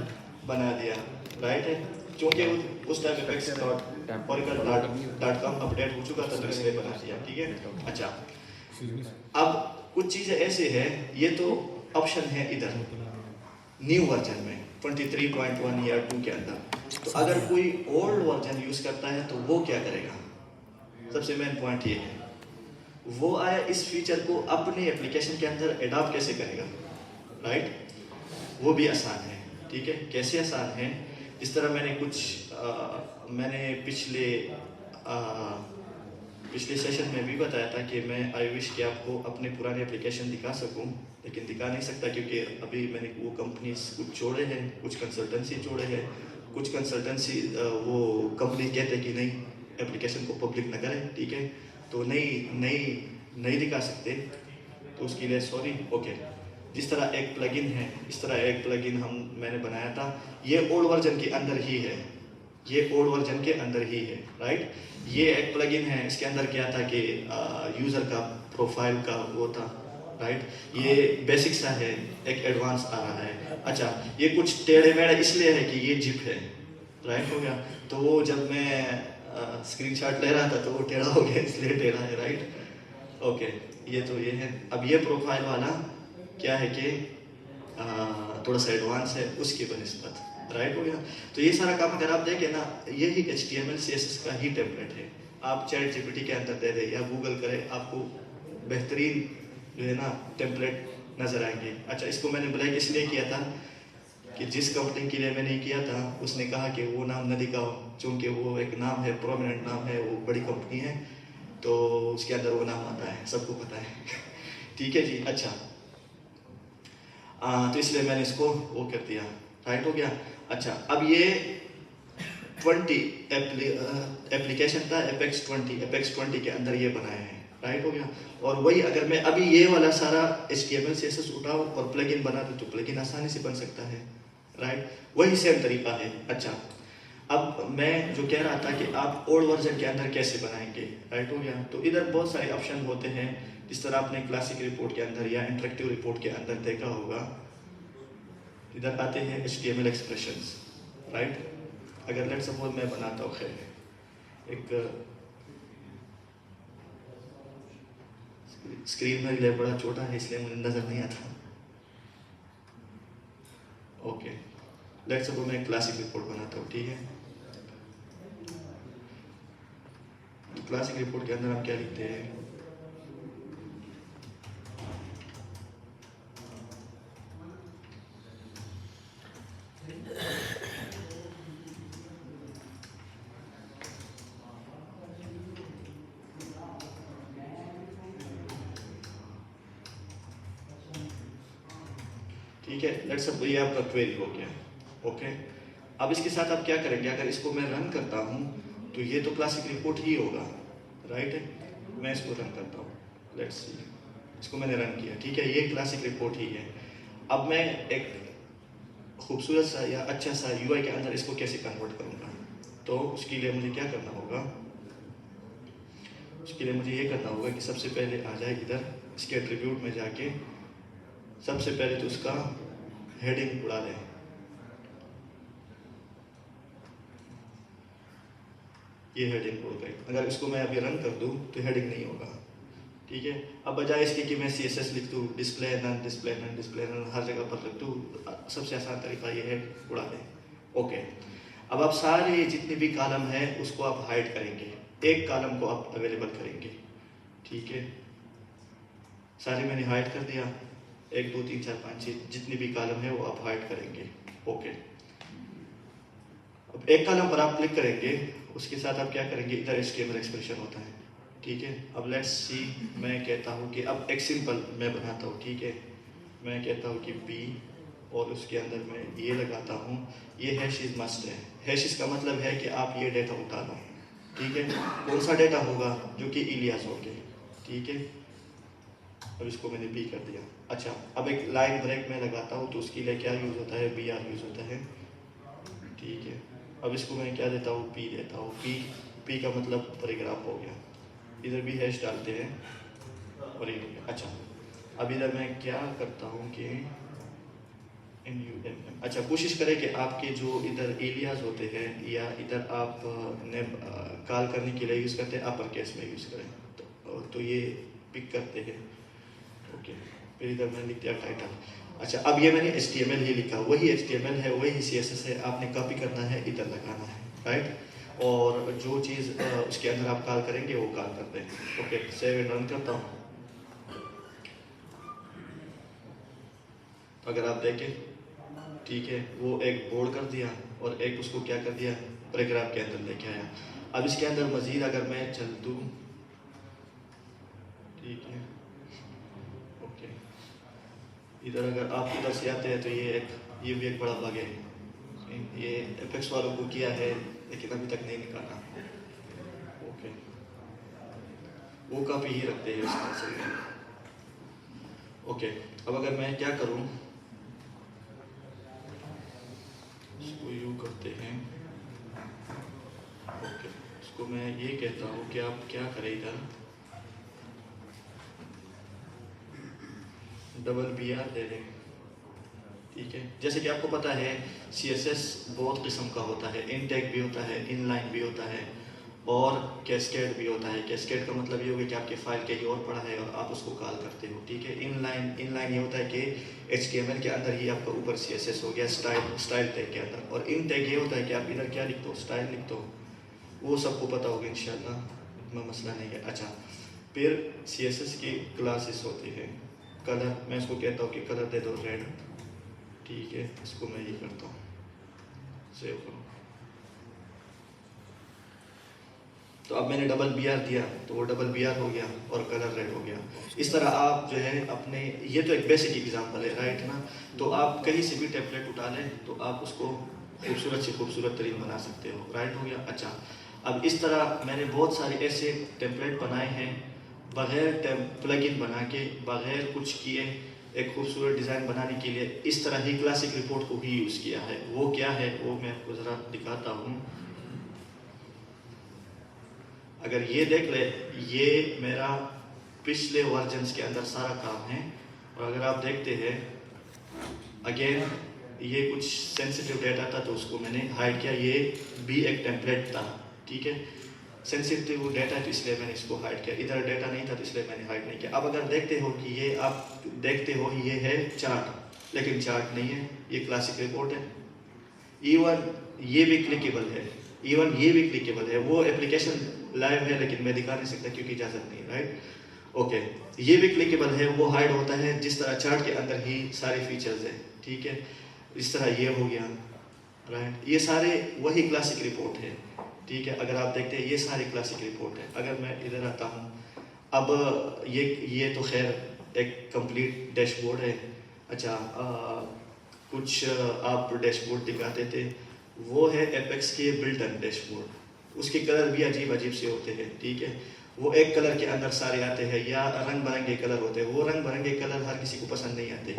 [SPEAKER 2] बना दिया, राइट है। क्योंकि उस टाइम oracle.com अपडेट हो चुका था तो इसलिए बना दिया, ठीक है। अच्छा, अब कुछ चीज़ें ऐसे हैं, ये तो ऑप्शन है इधर न्यू वर्जन में 23.1 या 2 के अंदर। तो अगर कोई ओल्ड वर्जन यूज़ करता है तो वो क्या करेगा, सबसे मेन पॉइंट ये है, वो आया इस फीचर को अपने एप्लीकेशन के अंदर एडॉप्ट कैसे करेगा, राइट। वो भी आसान है, ठीक है। कैसे आसान है, इस तरह मैंने पिछले सेशन में भी बताया था कि मैं आई विश कि आपको अपने पुराने एप्लीकेशन दिखा सकूं, लेकिन दिखा नहीं सकता क्योंकि अभी मैंने वो कंपनीज कुछ छोड़े हैं, कुछ कंसल्टेंसी छोड़े हैं। कुछ कंसल्टेंसी वो कंपनी कहते हैं कि नहीं, एप्लीकेशन को पब्लिक न करें, ठीक है। तो नहीं दिखा सकते, तो उसके लिए सॉरी। ओके, जिस तरह एक प्लगइन है, इस तरह एक प्लगइन मैंने बनाया था, ये ओल्ड वर्जन के अंदर ही है, राइट। ये एक प्लगइन है, इसके अंदर क्या था कि यूज़र का प्रोफाइल का वो था, राइट। ये बेसिक सा है, एक एडवांस आ रहा है। अच्छा, ये कुछ टेढ़े मेढ़े इसलिए है कि ये जिप है, राइट हो गया। तो वो जब मैं स्क्रीनशॉट ले रहा था तो वो टेढ़ा हो गया, इसलिए टेढ़ा है, राइट। ओके, ये तो ये है। अब ये प्रोफाइल वाला क्या है कि थोड़ा सा एडवांस है उसकी बनिस्बत, राइट हो गया। तो ये सारा काम अगर आप देखें ना, ये ही HTML CSS का ही टेम्पलेट है। आप चैट GPT के अंदर दे दें या गूगल करें, आपको बेहतरीन जो है ना टेम्पलेट नज़र आएंगे। अच्छा, इसको मैंने ब्लैक इसलिए किया था कि जिस कंपनी के लिए मैंने किया था उसने कहा कि वो नाम न दिखाओ, चूँकि वो एक नाम है, प्रोमिनेंट नाम है, वो बड़ी कंपनी है, तो उसके अंदर वो नाम आता है, सबको पता है। ठीक है जी। अच्छा, तो इसलिए मैंने इसको वो कर दिया, राइट हो गया। अच्छा, अब ये 20 एप्लीकेशन था, एपेक्स 20 के अंदर ये बनाए हैं, राइट हो गया। और वही अगर मैं अभी ये वाला सारा HTML CSS उठाऊँ और प्लगइन बना दूँ तो प्लगइन आसानी से बन सकता है, राइट। वही सेम तरीका है। अच्छा, अब मैं जो कह रहा था कि आप ओल्ड वर्जन के अंदर कैसे बनाएंगे, राइट हो गया। तो इधर बहुत सारे ऑप्शन होते हैं, जिस तरह आपने क्लासिक रिपोर्ट के अंदर या इंटरेक्टिव रिपोर्ट के अंदर देखा होगा, इधर आते हैं HTML एक्सप्रेशंस, राइट। अगर लेट सपोज मैं बनाता हूँ, खैर एक स्क्रीन में रिले बड़ा छोटा है इसलिए मुझे नज़र नहीं आता। ओके, लेट सपोज मैं क्लासिक रिपोर्ट बनाता हूँ, ठीक है। तो क्लासिक रिपोर्ट के अंदर हम क्या लिखते हैं, ठीक है। लेट्स सपोज ये आपका क्वेरी हो गया, ओके। अब इसके साथ आप क्या करेंगे, अगर इसको मैं रन करता हूँ तो ये तो क्लासिक रिपोर्ट ही होगा, राइट है। मैं इसको रन करता हूँ, लेट्स सी, इसको मैंने रन किया, ठीक है, ये क्लासिक रिपोर्ट ही है। अब मैं एक खूबसूरत सा या अच्छा सा UI के अंदर इसको कैसे कन्वर्ट करूँगा, तो उसके लिए मुझे क्या करना होगा, उसके लिए मुझे ये करना होगा कि सबसे पहले आ जाए इधर इसके एट्रीब्यूट में जाके, सबसे पहले तो उसका हेडिंग उड़ा दें। ये हेडिंग उड़ गई। अगर इसको मैं अभी रन कर दूं तो हेडिंग नहीं होगा, ठीक है। अब बजाय इसके कि मैं CSS लिख दूँ, display none display none display none हर जगह पर रख दूँ, सबसे आसान तरीका ये है, उड़ा दें। ओके, अब आप सारे जितने भी कॉलम है उसको आप हाइड करेंगे, एक कॉलम को आप अवेलेबल करेंगे, ठीक है। सारे मैंने हाइड कर दिया, 1 2 3 4 5 6 जितने भी कॉलम है वो आप हाइड करेंगे, ओके। अब एक कॉलम पर आप क्लिक करेंगे, उसके साथ आप क्या करेंगे, इधर HTML एक्सप्रेशन होता है, ठीक है। अब लेट्स सी, मैं कहता हूँ कि अब एक सिंपल मैं बनाता हूँ, ठीक है। मैं कहता हूँ कि B और उसके अंदर मैं ये लगाता हूँ, ये हैशेस मस्ट है। हैशेस का मतलब है कि आप ये डेटा उठा लो, ठीक है। कौन सा डेटा होगा, जो कि इलियास होंगे, ठीक है। अब इसको मैंने B कर दिया। अच्छा, अब एक लाइन ब्रेक में लगाता हूँ तो उसके लिए क्या यूज़ होता है, BR यूज़ होता है, ठीक है। अब इसको मैं क्या देता हूँ, P देता हूँ। P का मतलब पैराग्राफ हो गया। इधर भी हैश डालते हैं और ये हो गया। अच्छा, अब इधर मैं क्या करता हूँ कि NUMM, अच्छा, कोशिश करें कि आपके जो इधर एलियाज होते हैं या इधर आप ने कॉल करने के लिए यूज़ करते हैं, अपर केस में यूज़ करें तो ये पिक करते हैं, ओके। फिर इधर मैंने लिख दिया टाइटल। अच्छा, अब ये मैंने HTML ही लिखा, वही HTML है, वही CSS है, आपने कॉपी करना है, इधर लगाना है, राइट। और जो चीज़ उसके अंदर आप कॉल करेंगे वो कॉल करते हैं, ओके। सेव एंड रन करता हूँ, अगर आप देखें, ठीक है, वो एक बोर्ड कर दिया और एक उसको क्या कर दिया, पैराग्राफ के अंदर लेके आया। अब इसके अंदर मज़ीद अगर मैं चल दूँ, ठीक है, ओके। इधर अगर आप इधर से आते हैं तो ये भी एक बड़ा बग है, ये एपेक्स वालों को किया है लेकिन अभी तक नहीं निकाला, ओके। वो काफ़ी ही रखते हैं इसका से, ओके। अब अगर मैं क्या करूँ, इसको यूँ करते हैं, ओके। इसको मैं ये कहता हूँ कि आप क्या करें, इधर $BR दे दें, ठीक है। जैसे कि आपको पता है CSS बहुत किस्म का होता है, इनटैग भी होता है, इनलाइन भी होता है और कैस्केड भी होता है। कैस्केड का मतलब ये हो गया कि आपके फाइल कहीं और पड़ा है और आप उसको कॉल करते हो, ठीक है। इनलाइन ये होता है कि HTML के अंदर ही आपका ऊपर CSS हो गया, स्टाइल टैग के अंदर। और इन टैग ये होता है कि आप इधर क्या लिखते हो, स्टाइल लिखते हो, वो सबको पता होगा इंशाल्लाह, इतना मसला नहीं है। अच्छा, फिर CSS की क्लासेस होती है, कलर, मैं इसको कहता हूँ कि कलर दे दो रेड, ठीक है, इसको मैं ये करता हूँ, सेव करो। तो अब मैंने डबल BR दिया तो वो डबल BR हो गया और कलर रेड हो गया। इस तरह आप जो है अपने, ये तो एक बेसिक एग्जांपल है, राइट ना, तो आप कहीं से भी टेम्पलेट उठा लें तो आप उसको खूबसूरत से खूबसूरत तरीन बना सकते हो, राइट हो गया। अच्छा, अब इस तरह मैंने बहुत सारे ऐसे टेम्पलेट बनाए हैं बग़ैर प्लगइन बना के, बग़ैर कुछ किए, एक खूबसूरत डिज़ाइन बनाने के लिए इस तरह ही क्लासिक रिपोर्ट को भी यूज़ किया है। वो क्या है वो मैं आपको ज़रा दिखाता हूँ। अगर ये देख ले, ये मेरा पिछले वर्जन्स के अंदर सारा काम है, और अगर आप देखते हैं अगेन ये कुछ सेंसिटिव डेटा था तो उसको मैंने हाइड किया, ये भी एक टेम्पलेट था, ठीक है, सेंसिटिव डेटा तो इसलिए मैंने इसको हाइड किया, इधर डेटा नहीं था तो इसलिए मैंने हाइड नहीं किया। अब अगर देखते हो कि ये आप देखते हो ये है चार्ट, लेकिन चार्ट नहीं है, ये क्लासिक रिपोर्ट है। इवन ये भी क्लिकेबल है, इवन ये भी क्लिकेबल है, वो एप्लीकेशन लाइव है लेकिन मैं दिखा नहीं सकता क्योंकि इजाज़त नहीं, राइट ओके। ये भी क्लिकेबल है, वो हाइड होता है जिस तरह चार्ट के अंदर ही सारे फीचर्स हैं, ठीक है। इस तरह ये हो गया, राइट, ये सारे वही क्लासिक रिपोर्ट है, ठीक है। अगर आप देखते हैं ये सारे क्लासिक रिपोर्ट है। अगर मैं इधर आता हूँ, अब ये तो खैर एक कंप्लीट डैशबोर्ड है। अच्छा, कुछ आप डैशबोर्ड दिखाते थे, वो है एपेक्स के बिल्ट इन डैशबोर्ड, उसके कलर भी अजीब अजीब से होते हैं, ठीक है। वो एक कलर के अंदर सारे आते हैं या रंग बिरंगे कलर होते हैं, वो रंग बिरंगे कलर हर किसी को पसंद नहीं आते,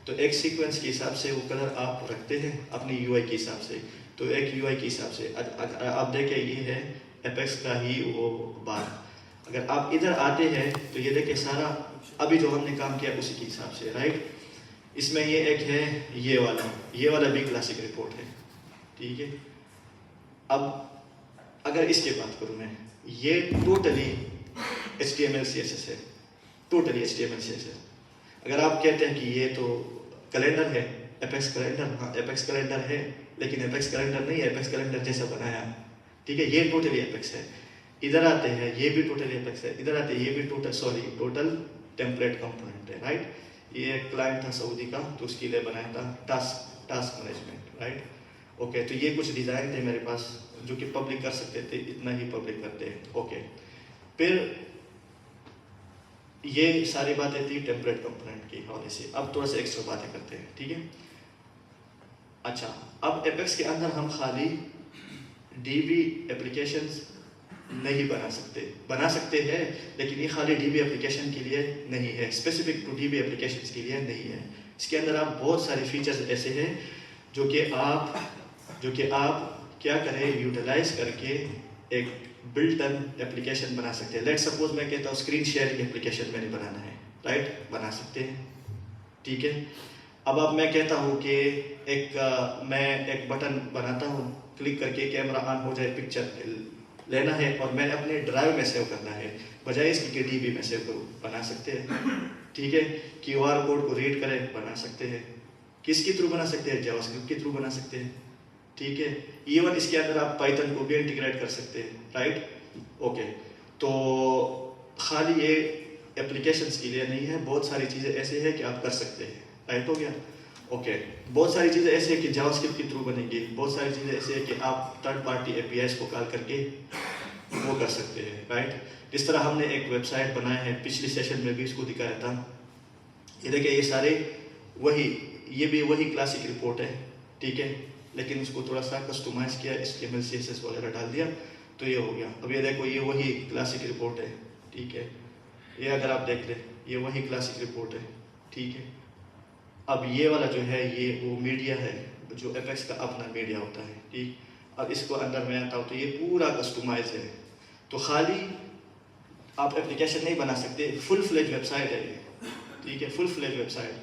[SPEAKER 2] तो एक सीक्वेंस के हिसाब से वो कलर आप रखते हैं अपनी यूआई के हिसाब से। तो एक यूआई के हिसाब से आप देखें, ये है एपेक्स का ही वो बात। अगर आप इधर आते हैं तो ये देखें सारा अभी जो हमने काम किया उसी के हिसाब से, राइट। इसमें ये एक है ये वाला भी क्लासिक रिपोर्ट है, ठीक है। अब अगर इसके बात करूँ मैं, ये टोटली HTML CSS है, टोटली HTML CSS। अगर आप कहते हैं कि ये तो कैलेंडर है, एपेक्स कैलेंडर, हाँ एपेक्स कैलेंडर है, लेकिन एपेक्स कैलेंडर नहीं है, एपेक्स कैलेंडर जैसा बनाया, ठीक है, ये टोटली एपेक्स है। इधर आते हैं, ये भी टोटली एपेक्स है, इधर आते हैं, ये भी टोटल टेम्पलेट कंपोनेंट है, राइट। ये एक क्लाइंट था सऊदी का, तो उसके लिए बनाया था टास्क मैनेजमेंट, राइट ओके। तो ये कुछ डिज़ाइन थे मेरे पास जो कि पब्लिक कर सकते थे, इतना ही पब्लिक करते हैं, ओके। फिर ये सारी बातें थी टेम्पलेट कंपोनेंट के हवाले से। अब थोड़ा सा एक्स्ट्रा बातें करते हैं, ठीक है। अच्छा, अब एपेक्स के अंदर हम खाली DB एप्लीकेशंस नहीं बना सकते हैं, लेकिन ये खाली DB एप्लीकेशन के लिए नहीं है, स्पेसिफिक टू DB एप्लीकेशंस के लिए नहीं है। इसके अंदर आप बहुत सारे फीचर्स ऐसे हैं जो कि आप क्या करें, यूटिलाइज करके एक बिल्ट इन एप्लीकेशन बना सकते हैं। लेट सपोज मैं कहता हूँ स्क्रीन शेयरिंग एप्लीकेशन मैंने बनाना है, राइट, बना सकते हैं, ठीक है। अब मैं कहता हूँ कि मैं एक बटन बनाता हूँ, क्लिक करके कैमरा ऑन हो जाए, पिक्चर लेना है और मैंने अपने ड्राइव में सेव करना है, बजाय इसकी कि DB में सेव करूँ, बना सकते हैं, ठीक है। QR कोड को रीड करें, बना सकते हैं। किसके थ्रू बना सकते हैं? जावास्क्रिप्ट के थ्रू बना सकते हैं, ठीक है। इवन इसके अंदर आप पाइथन को भी इंटीग्रेट कर सकते हैं, राइट ओके। तो खाली ये एप्लीकेशंस के लिए नहीं है, बहुत सारी चीज़ें ऐसे हैं कि आप कर सकते हैं, राइट हो गया ओके। बहुत सारी चीज़ें ऐसे हैं कि जावास्क्रिप्ट के थ्रू बनेंगी, बहुत सारी चीज़ें ऐसे हैं कि आप थर्ड पार्टी APIs को कॉल करके वो कर सकते हैं, राइट। जिस तरह हमने एक वेबसाइट बनाया है, पिछले सेशन में भी इसको दिखाया था, ये देखिए, ये सारे ये भी वही क्लासिक रिपोर्ट है, ठीक है, लेकिन उसको थोड़ा सा कस्टमाइज किया, HTML CSS वगैरह डाल दिया तो ये हो गया। अब ये देखो, ये वही क्लासिक रिपोर्ट है, ठीक है। ये अगर आप देख लें, ये वही क्लासिक रिपोर्ट है, ठीक है। अब ये वाला जो है, ये वो मीडिया है जो एपेक्स का अपना मीडिया होता है, ठीक। अब इसको अंदर में आता हूँ तो ये पूरा कस्टमाइज है, तो खाली आप एप्लीकेशन नहीं बना सकते, फुल फ्लेज वेबसाइट है ये, ठीक है, फुल फ्लेज वेबसाइट,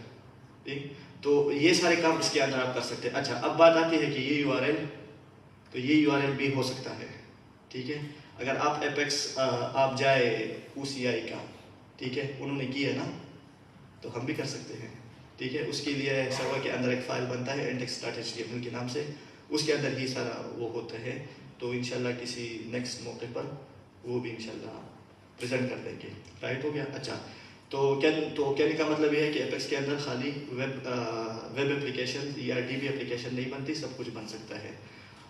[SPEAKER 2] ठीक। तो ये सारे काम इसके अंदर आप कर सकते हैं। अच्छा, अब बात आती है कि ये URL, तो ये URL भी हो सकता है, ठीक है। अगर आप एपेक्स आप जाए OCI का, ठीक है, उन्होंने किया ना, तो हम भी कर सकते हैं, ठीक है। उसके लिए सर्वर के अंदर एक फाइल बनता है index.html के नाम से, उसके अंदर ही सारा वो होता है। तो इंशाल्लाह किसी नेक्स्ट मौके पर वो भी इंशाल्लाह प्रेजेंट कर देंगे, राइट हो गया। अच्छा, तो कहने का मतलब ये है कि एपेक्स के अंदर खाली वेब एप्लीकेशन या डीबी एप्लीकेशन नहीं बनती, सब कुछ बन सकता है।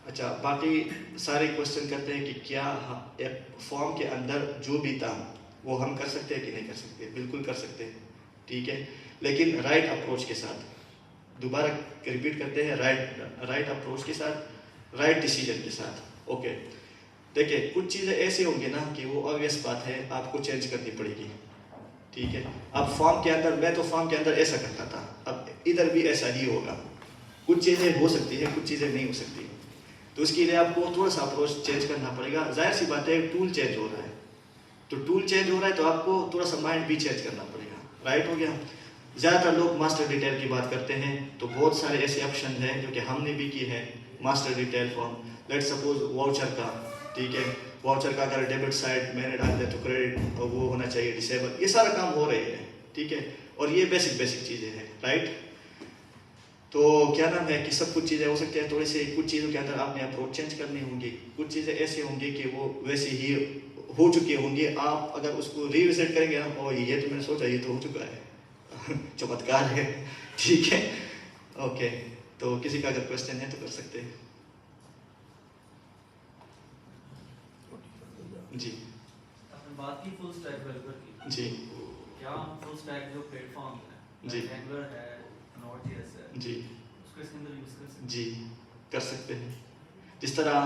[SPEAKER 2] अच्छा, बाकी सारे क्वेश्चन करते हैं कि क्या फॉर्म के अंदर जो भी था वो हम कर सकते हैं कि नहीं कर सकते। बिल्कुल कर सकते हैं, ठीक है, लेकिन राइट अप्रोच के साथ। दोबारा रिपीट करते हैं, राइट अप्रोच के साथ, राइट डिसीजन के साथ। ओके, देखिए कुछ चीज़ें ऐसी होंगी ना कि वो ऑब्वियस बात है आपको चेंज करनी पड़ेगी, ठीक है। अब फॉर्म के अंदर, मैं तो फॉर्म के अंदर ऐसा करता था, अब इधर भी ऐसा ही होगा। कुछ चीज़ें हो सकती है, कुछ चीज़ें नहीं हो सकती, तो उसके लिए आपको थोड़ा सा अप्रोच चेंज करना पड़ेगा। जाहिर सी बात है, टूल चेंज हो रहा है, तो टूल चेंज हो रहा है तो आपको थोड़ा सा माइंड भी चेंज करना पड़ेगा। राइट हो गया। ज़्यादातर लोग मास्टर डिटेल की बात करते हैं, तो बहुत सारे ऐसे ऑप्शन हैं जो कि हमने भी किए हैं। Master detail form, let suppose voucher का, ठीक है, वाउचर का अगर डेबिट साइड मैंने डाल दिया तो क्रेडिट वो होना चाहिए डिसेबल, ये सारा काम हो रही है, ठीक है। और ये बेसिक चीज़ें हैं, राइट। तो क्या नाम है कि सब कुछ चीज़ें हो सकती हैं, थोड़ी सी कुछ चीज़ों के अंदर आपने अप्रोच चेंज करनी होंगी, कुछ चीज़ें ऐसी होंगी कि वो वैसी ही हो चुकी होंगी। आप अगर उसको रिविजिट करेंगे ना, ओ ये तो मैंने सोचा ये तो हो चुका है चमत्कार है, ठीक है। ओके, तो किसी का अगर क्वेश्चन है तो कर सकते हैं। जी
[SPEAKER 3] आपने बात की फुल स्टैक डेवलपर की।
[SPEAKER 2] जी
[SPEAKER 3] क्या फुल स्टैक जो प्लेटफॉर्म है,
[SPEAKER 2] जी
[SPEAKER 3] एंगुलर है, नोड.जेएस है,
[SPEAKER 2] जी
[SPEAKER 3] उसको इसके अंदर यूज कर सकते
[SPEAKER 2] जी कर सकते हैं। जिस तरह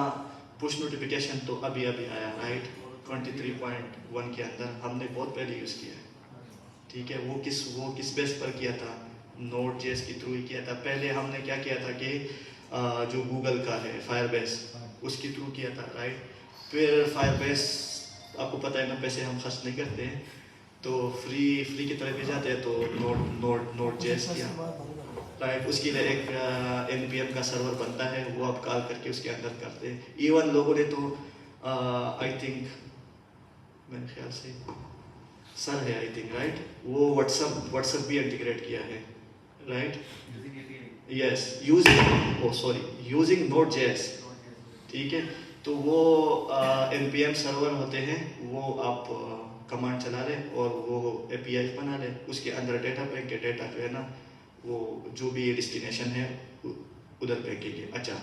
[SPEAKER 2] पुश नोटिफिकेशन तो अभी आया, राइट, 23.1 के अंदर हमने बहुत पहले यूज़ किया है, ठीक है। वो किस बेस पर किया था, नोड.जेएस के थ्रू ही किया था। पहले हमने क्या किया था कि जो गूगल का है फायरबेस, उसके थ्रू किया था, राइट। फिर फायरबेस आपको पता है ना, पैसे हम खर्च नहीं करते हैं, तो फ्री की तरफ भी जाते हैं, तो नोड.जेएस किया, राइट। उसके लिए एक npm का सर्वर बनता है, वो आप कॉल करके उसके अंदर करते हैं। इवन लोगों ने तो आई थिंक, मेरे ख्याल से सर है आई थिंक, राइट, वो व्हाट्सएप भी इंटीग्रेट किया है, right.
[SPEAKER 3] Using API.
[SPEAKER 2] Yes, using Node JS, ठीक है। तो वो npm सर्वर होते हैं, वो आप कमांड चला लें और वो एपीआई बना लें, उसके अंदर डेटा फेंक के डेटा जो है ना, वो जो भी डेस्टिनेशन है उधर फेंकेंगे। अच्छा,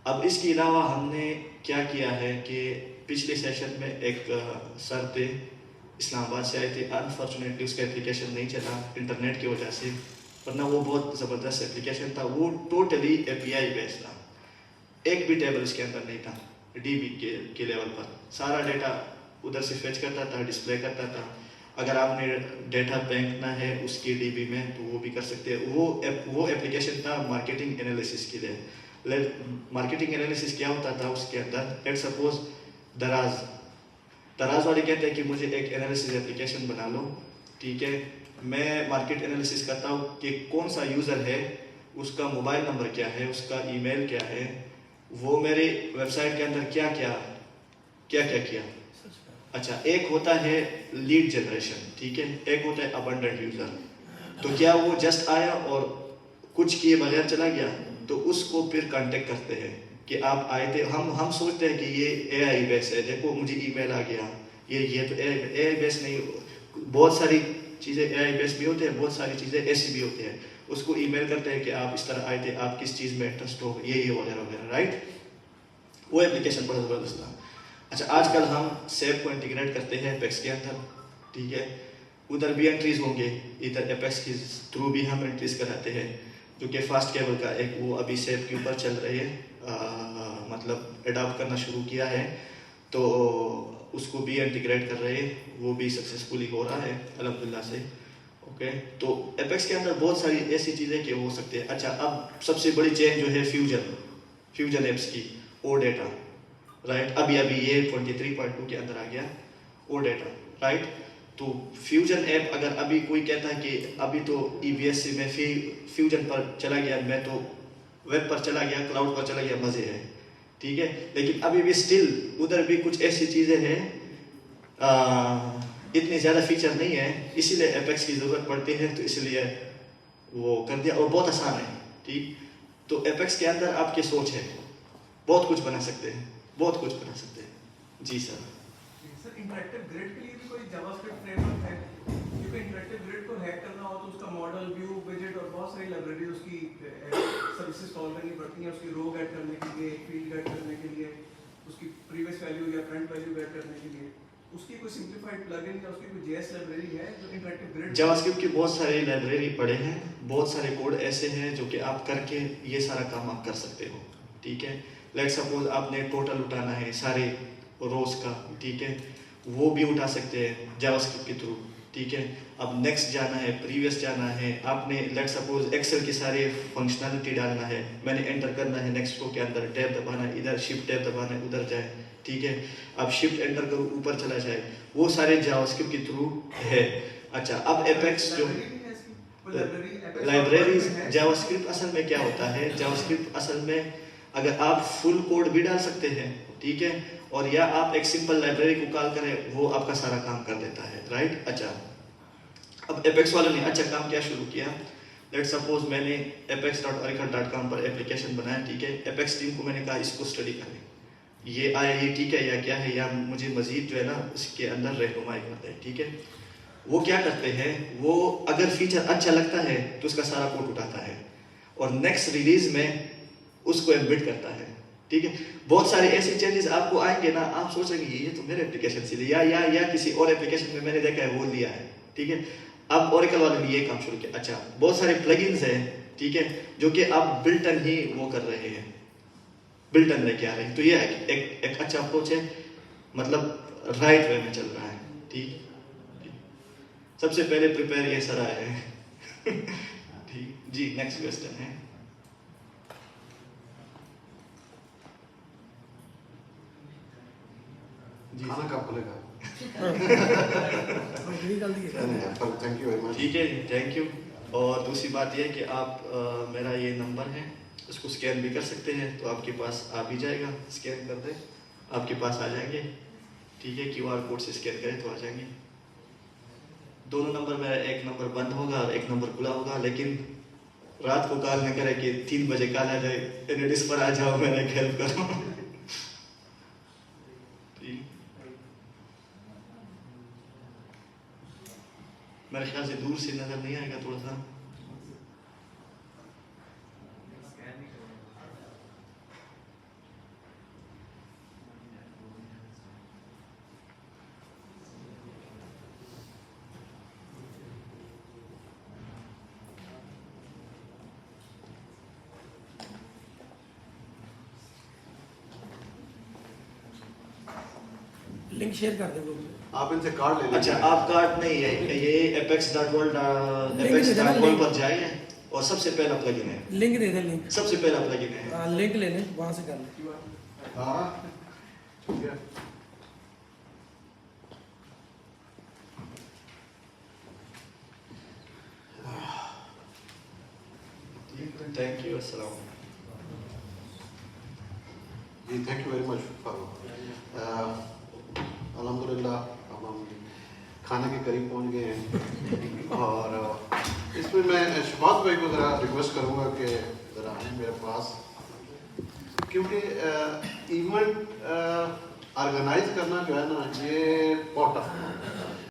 [SPEAKER 2] अब इसके अलावा हमने क्या किया है कि पिछले सेशन में एक सर थे, इस्लामाबाद से आए थे। अनफॉर्चुनेटली उसका एप्लीकेशन नहीं चला इंटरनेट की वजह से, वरना वो बहुत ज़बरदस्त एप्लीकेशन था। वो टोटली एपीआई बेस्ड था, एक भी टेबल इसके अंदर नहीं था। डीबी के लेवल पर सारा डेटा उधर से फेच करता था, डिस्प्ले करता था। अगर आपने डेटा फेंकना है उसकी डीबी में तो वो भी कर सकते हैं। वो एप्लीकेशन था मार्केटिंग एनालिसिस के लिए। मार्केटिंग एनालिसिस क्या होता था उसके अंदर, लेट सपोज दराज वाले कहते हैं कि मुझे एक एनालिसिस एप्लीकेशन बना लो, ठीक है। मैं मार्केट एनालिसिस करता हूँ कि कौन सा यूज़र है, उसका मोबाइल नंबर क्या है, उसका ईमेल क्या है, वो मेरे वेबसाइट के अंदर क्या किया। अच्छा, एक होता है लीड जनरेशन, ठीक है, एक होता है अबंडेंट यूज़र। तो क्या वो जस्ट आया और कुछ किए बगैर चला गया, तो उसको फिर कांटेक्ट करते हैं कि आप आए थे। हम सोचते हैं कि ये एआई बेस है, देखो मुझे ईमेल आ गया, ये तो एआई बेस नहीं। बहुत सारी चीज़ें एआई बेस भी होते हैं, बहुत सारी चीज़ें ऐसी भी होती हैं। उसको ईमेल करते हैं कि आप इस तरह आए थे, आप किस चीज़ में इंटरेस्ट हो, ये वगैरह वगैरह, राइट। वो एप्लीकेशन बड़ा ज़बरदस्त था। अच्छा, आजकल हम सेव को इंटीग्रेट करते हैं एपेक्स के अंदर, ठीक है। उधर भी एंट्रीज होंगे, इधर एपेक्स के थ्रू भी हम एंट्रीज कराते हैं, जो कि फास्ट केबल का एक वो अभी सेव के ऊपर चल रही है, मतलब अडॉप्ट करना शुरू किया है, तो उसको भी इंटीग्रेट कर रहे हैं, वो भी सक्सेसफुली हो रहा है अल्हम्दुलिल्लाह से। ओके, तो एपेक्स के अंदर बहुत सारी ऐसी चीज़ें कि हो सकते हैं। अच्छा, अब सबसे बड़ी चेंज जो है फ्यूजन एप्स की, ओ डेटा, राइट। अभी ये 23.2 के अंदर आ गया ओ डेटा, राइट। तो फ्यूजन ऐप, अगर अभी कोई कहता है कि अभी तो EBS से मैं फ्यूजन पर चला गया, मैं तो वेब पर चला गया, क्लाउड पर चला गया, मज़े है, ठीक है। लेकिन अभी भी स्टिल उधर भी कुछ ऐसी चीज़ें हैं, इतनी ज़्यादा फीचर नहीं है, इसीलिए एपेक्स की ज़रूरत पड़ती है, तो इसलिए वो कर दिया, और बहुत आसान है, ठीक। तो एपेक्स के अंदर आपकी सोच है, बहुत कुछ बना सकते हैं, बहुत कुछ बना सकते हैं। जी सर।
[SPEAKER 4] सर, इंटरैक्टिव ग्रिड के लिए भी कोई जावास्क्रिप्ट फ्रेमवर्क है? क्योंकि बहुत सारी लाइब्रेरी उसकी सर्विसेज कॉल करनी पड़ती हैं, उसकी रो गेट करने के लिए, फील्ड गेट करने के लिए, उसकी प्रीवियस वैल्यू या करंट वैल्यू गेट करने के लिए। उसकी कोई सिंपलीफाइड प्लगइन या उसकी कोई जेएस लाइब्रेरी है जो इंटरैक्टिव ग्रिड?
[SPEAKER 2] जावास्क्रिप्ट की बहुत सारी लाइब्रेरी पड़े हैं, बहुत सारे कोड ऐसे हैं जो कि आप करके ये सारा काम आप कर सकते हो, ठीक है। लेट सपोज आपने टोटल उठाना है सारे रोज का, ठीक है, वो भी उठा सकते हैं जावास्क्रिप्ट के थ्रू, ठीक है। अब नेक्स्ट जाना है, प्रीवियस जाना है, आपने लेट सपोज एक्सेल के सारे फंक्शनलिटी डालना है, मैंने एंटर करना है नेक्स्ट रो के अंदर, टैब दबाना है, इधर शिफ्ट टैब दबाना है, उधर जाए, ठीक है। अब शिफ्ट एंटर करो ऊपर चला जाए, वो सारे जावास्क्रिप्ट के थ्रू है। अच्छा, अब एपेक्स जो लाइब्रेरीज जावास्क्रिप्ट असल में क्या होता है, जावास्क्रिप्ट असल में अगर आप फुल कोड भी डाल सकते हैं, ठीक है, और या आप एक सिंपल लाइब्रेरी को कॉल करें, वो आपका सारा काम कर देता है, राइट। अच्छा, अब एपेक्स वालों ने अच्छा काम क्या शुरू किया, लेट सपोज मैंने apex.oracle.com पर एप्लीकेशन बनाया, ठीक है। एपेक्स टीम को मैंने कहा इसको स्टडी करें, ये आया ये ठीक है या क्या है, या मुझे मजीद जो है ना इसके अंदर रहनुमाई करते हैं, ठीक है। वो क्या करते हैं, वो अगर फीचर अच्छा लगता है तो उसका सारा कोड उठाता है और नेक्स्ट रिलीज में उसको एम्बेड करता है, ठीक है। बहुत सारे ऐसे चेंजेस आपको आएंगे ना, आप सोचेंगे ये तो मेरे एप्लीकेशन से लिया या किसी और एप्लीकेशन में मैंने देखा है वो लिया है, ठीक है। अब ओरेकल वाले ने ये काम शुरू किया। अच्छा, बहुत सारे प्लगइन्स हैं, ठीक है, जो कि आप बिल्टन ही वो कर रहे हैं, बिल्टन लेके आ रहे हैं, तो ये एक अच्छा अप्रोच है, मतलब राइट वे में चल रहा है, ठीक। सबसे पहले प्रिपेयर ये सारा है ठीक जी। नेक्स्ट क्वेश्चन है
[SPEAKER 5] जी, खाना कब खुलेगा?
[SPEAKER 1] बड़ी गलती है।
[SPEAKER 5] पर थैंक यू वेरी मच।
[SPEAKER 2] ठीक है, थैंक यू। और दूसरी बात यह है कि आप मेरा ये नंबर है, उसको स्कैन भी कर सकते हैं, तो आपके पास आ भी जाएगा, स्कैन कर दें आपके पास आ जाएंगे, ठीक है। QR कोड से स्कैन करें तो आ जाएंगे। दोनों नंबर मेरा, एक नंबर बंद होगा और एक नंबर खुला होगा, लेकिन रात को कॉल न करें कि 3 बजे कॉल आ जाए, एनएडिस पर आ जाओ, मेरा एक हेल्प करो ठीक। मेरे ख्याल से दूर से नजर नहीं आएगा थोड़ा सा।
[SPEAKER 3] स्कैन नहीं करेंगे।
[SPEAKER 1] लिंक शेयर कर दें लोग।
[SPEAKER 5] आप इनसे कार्ड ले लीजिए।
[SPEAKER 2] अच्छा, आप कार्ड नहीं है, ये apex.world पर जाइए और सबसे पहला प्लगइन है,
[SPEAKER 1] लिंक दे दें, लिंक
[SPEAKER 2] सबसे पहला प्लगइन है।
[SPEAKER 1] लिंक ले लें, वहाँ से कर लें।
[SPEAKER 5] हाँ, ठीक है।
[SPEAKER 2] थैंक यू, अस्सलाम।
[SPEAKER 5] जी, thank you very much for अल्हम्दुलिल्लाह अब हम खाने के करीब पहुंच गए हैं और इसमें मैं शबाज भाई को ज़रा रिक्वेस्ट करूंगा कि ज़रा आए मेरे पास, क्योंकि इवेंट ऑर्गेनाइज करना जो है ना, ये बहुत टफ है।